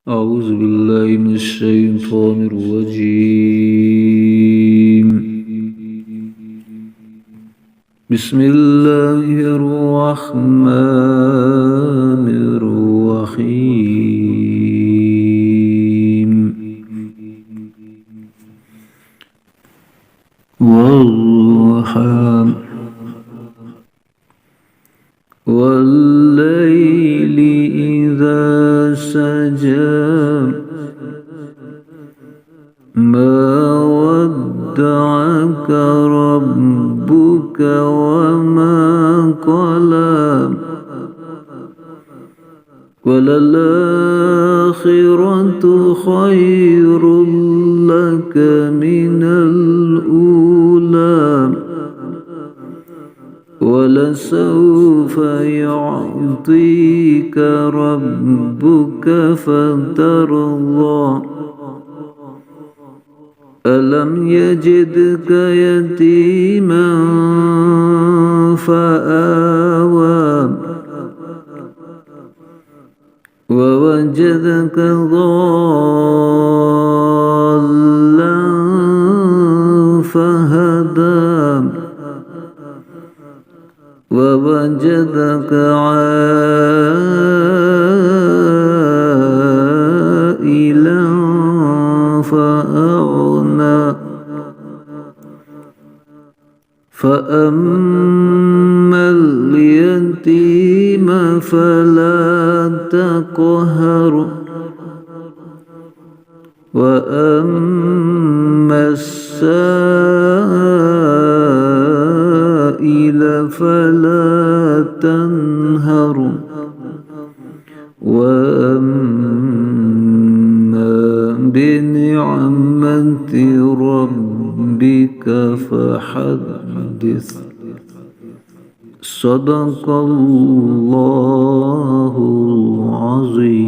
أعوذ بالله من الشيطان الرجيم. بسم الله الرحمن الرحيم. والضحى والليل إذا سجى ما ودعك ربك وما قلى وللآخرة خير لك من الأولى ولسوف يعطيك ربك فترضى ألم يجدك يتيما فآوى ووجدك ضالا فهدى ووجدك عائلا فأغنى فأما اليتيم فلا تقهر وأما السائل فلا تنهر وأما بنعمة ربك فحدث. صدق الله العظيم.